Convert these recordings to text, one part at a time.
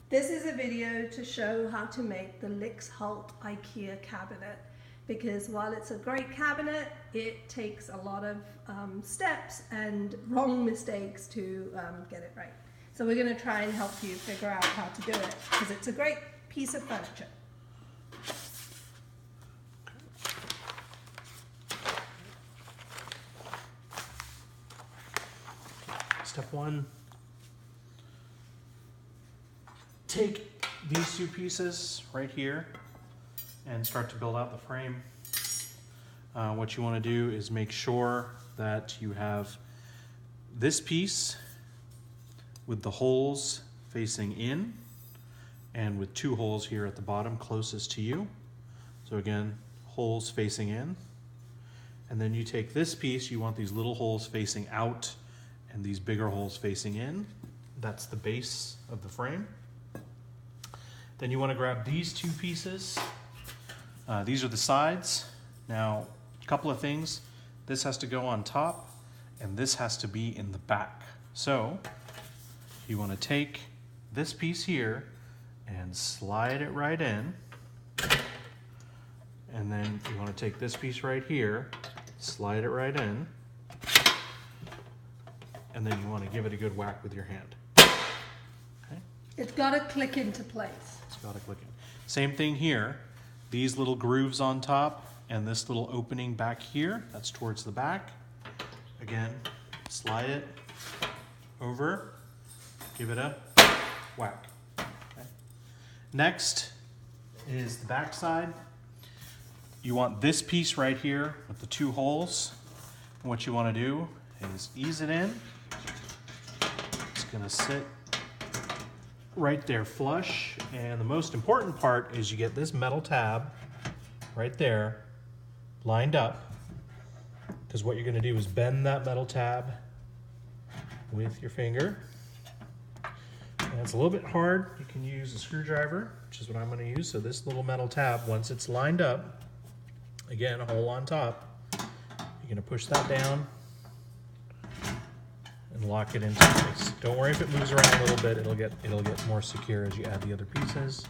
This is a video to show how to make the Lixhult IKEA cabinet, because while it's a great cabinet, it takes a lot of steps and wrong mistakes to get it right. So we're going to try and help you figure out how to do it, because it's a great piece of furniture. Step one, take these two pieces right here and start to build out the frame. What you want to do is make sure that you have this piece with the holes facing in and with two holes here at the bottom closest to you. So again, holes facing in. And then you take this piece, you want these little holes facing out and these bigger holes facing in. That's the base of the frame. Then you want to grab these two pieces. These are the sides. Now, a couple of things. This has to go on top and this has to be in the back. So you want to take this piece here and slide it right in. And then you want to take this piece right here, slide it right in. And then you want to give it a good whack with your hand. Okay? It's got to click into place. It's got to click in. Same thing here. These little grooves on top and this little opening back here, that's towards the back. Again, slide it over, give it a whack. Okay? Next is the back side. You want this piece right here with the two holes. And what you want to do is ease it in. It's going to sit right there flush. And the most important part is you get this metal tab right there lined up, because what you're going to do is bend that metal tab with your finger. And it's a little bit hard. You can use a screwdriver, which is what I'm going to use. So this little metal tab, once it's lined up, again, a hole on top, you're going to push that down and lock it into place. Don't worry if it moves around a little bit, it'll get more secure as you add the other pieces.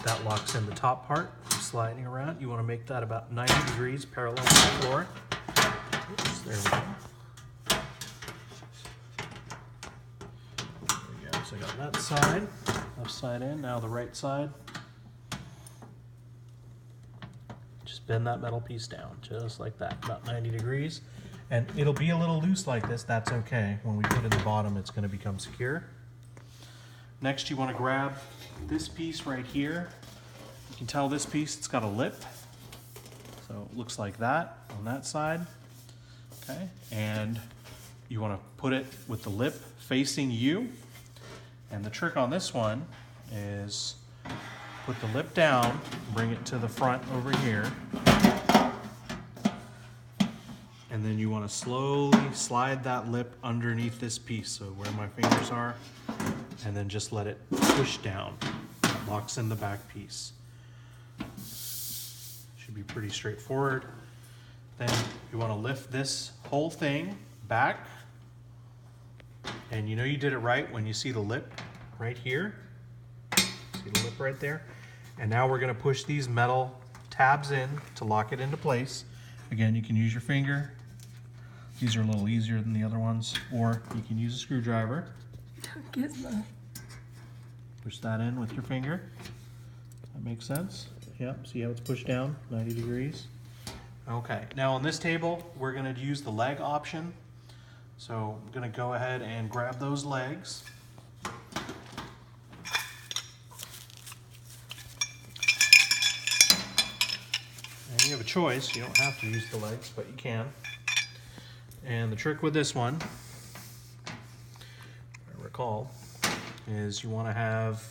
That locks in the top part, sliding around. You want to make that about 90 degrees parallel to the floor. Oops, there we go. There we go. So I got that side, left side in, now the right side. Just bend that metal piece down, just like that, about 90 degrees. And it'll be a little loose like this, that's okay. When we put it in the bottom, it's going to become secure. Next, you want to grab this piece right here. You can tell this piece, it's got a lip. So it looks like that on that side. Okay, and you want to put it with the lip facing you. And the trick on this one is put the lip down, bring it to the front over here. And then you want to slowly slide that lip underneath this piece, so where my fingers are, and then just let it push down. It locks in the back piece. Should be pretty straightforward. Then you want to lift this whole thing back. And you know you did it right when you see the lip right here. See the lip right there? And now we're going to push these metal tabs in to lock it into place. Again, you can use your finger. These are a little easier than the other ones, or you can use a screwdriver. Gizmo. Push that in with your finger. That makes sense? Yep, see how it's pushed down, 90 degrees. Okay, now on this table, we're gonna use the leg option. So I'm gonna go ahead and grab those legs. And you have a choice, you don't have to use the legs, but you can. And the trick with this one, I recall, is you want to have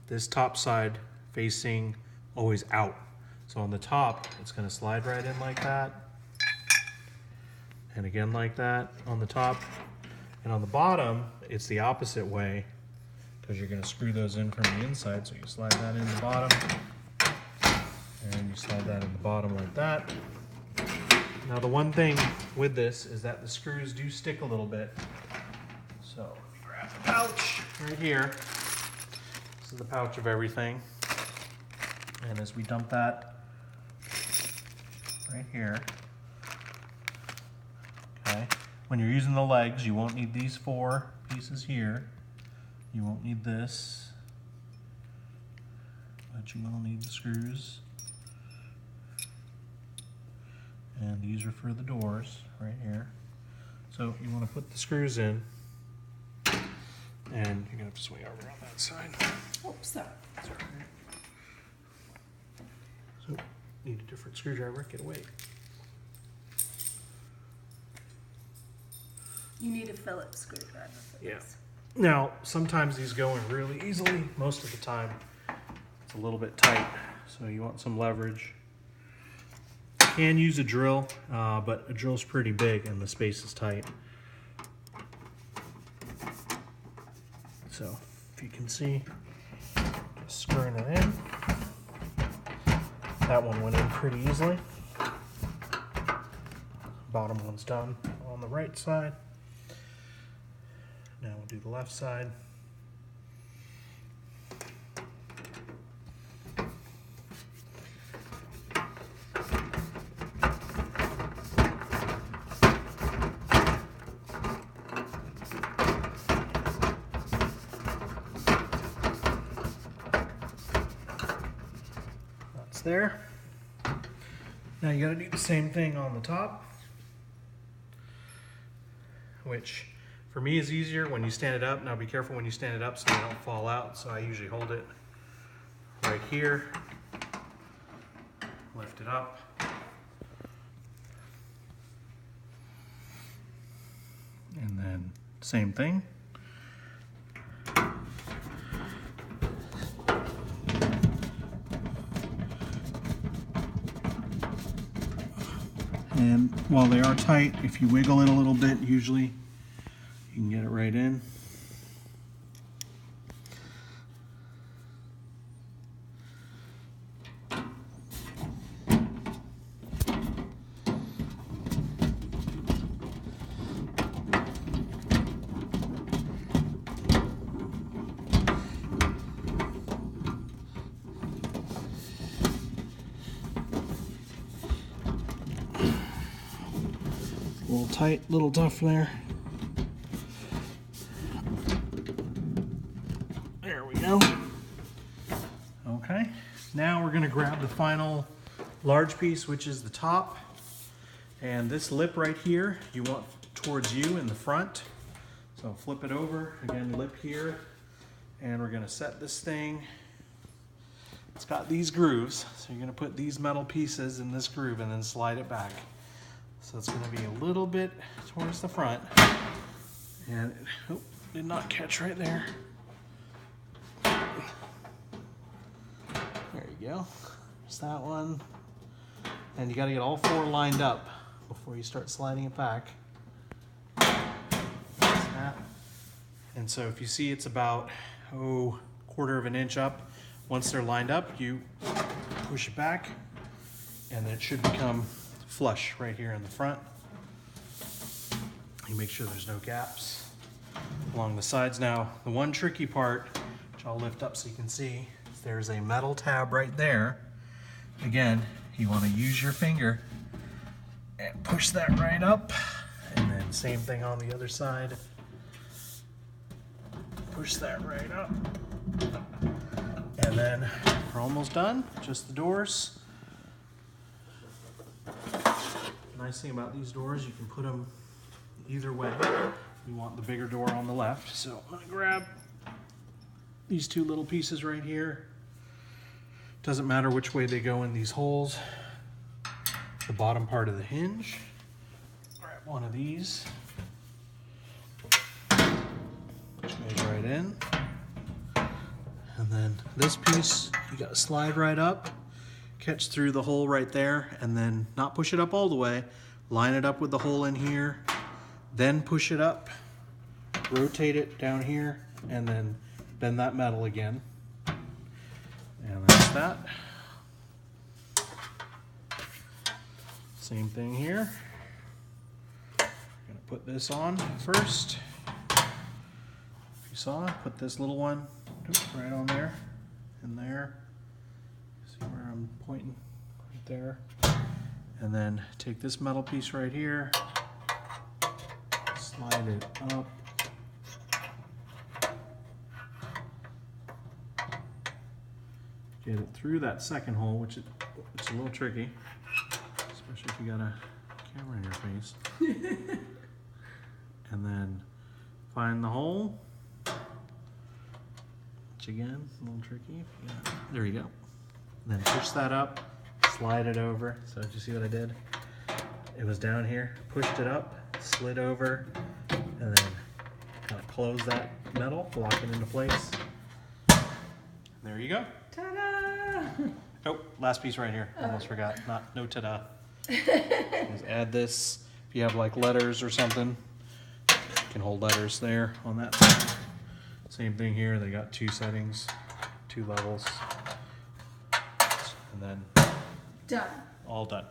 this top side facing always out. So on the top, it's going to slide right in like that. And again like that on the top. And on the bottom, it's the opposite way, because you're going to screw those in from the inside. So you slide that in the bottom, and you slide that in the bottom like that. Now the one thing with this is that the screws do stick a little bit. So let me grab pouch right here. This is the pouch of everything. And as we dump that right here, okay, when you're using the legs, you won't need these 4 pieces here. You won't need this, but you will need the screws. And these are for the doors right here. So you want to put the screws in, and you're gonna have to swing over on that side. Oops, sorry. That's all right. So need a different screwdriver. Get away. You need a Phillips screwdriver for Yeah. this. Now sometimes these go in really easily. Most of the time it's a little bit tight, so you want some leverage. You can use a drill, but a drill's pretty big and the space is tight. So if you can see, just screwing it in. That one went in pretty easily. Bottom one's done on the right side. Now we'll do the left side. That's there. Now you gotta do the same thing on the top, which for me is easier when you stand it up. Now be careful when you stand it up so they don't fall out. So I usually hold it right here, lift it up, and then same thing. And while they are tight, if you wiggle it a little bit, usually you can get it right in. A little tight, little tough there. There we go. Okay, now we're gonna grab the final large piece, which is the top. And this lip right here, you want towards you in the front. So flip it over, again, lip here. And we're gonna set this thing. It's got these grooves, so you're gonna put these metal pieces in this groove and then slide it back. So it's going to be a little bit towards the front, and it did not catch right there. There you go. There's that one. And you got to get all 4 lined up before you start sliding it back. That's that. And so if you see it's about, 1/4 of an inch up, once they're lined up, you push it back, and then it should become flush right here in the front. You make sure there's no gaps along the sides. Now, the one tricky part, which I'll lift up so you can see, is there's a metal tab right there. Again, you want to use your finger and push that right up, and then same thing on the other side. Push that right up. And then we're almost done, just the doors. Nice thing about these doors, you can put them either way. You want the bigger door on the left, so I'm gonna grab these 2 little pieces right here. Doesn't matter which way they go in these holes. The bottom part of the hinge. Grab one of these, which goes right in. And then this piece, you gotta slide right up, catch through the hole right there, and then not push it up all the way. Line it up with the hole in here, then push it up, rotate it down here, and then bend that metal again. And that's that. Same thing here. I'm gonna put this on first. saw, put this little one right on there, in there. See where I'm pointing? Right there. And then take this metal piece right here, slide it up. Get it through that second hole, which it's a little tricky, especially if you got a camera in your face. And then find the hole, which again, a little tricky. Yeah, there you go. And then push that up, slide it over. So did you see what I did? It was down here, pushed it up, slid over, and then kind of close that metal, lock it into place. There you go. Ta-da! Oh, last piece right here. Almost forgot. No ta-da. Just add this. If you have like letters or something, you can hold letters there on that side. Same thing here. They got 2 settings, 2 levels, and then Done. all done.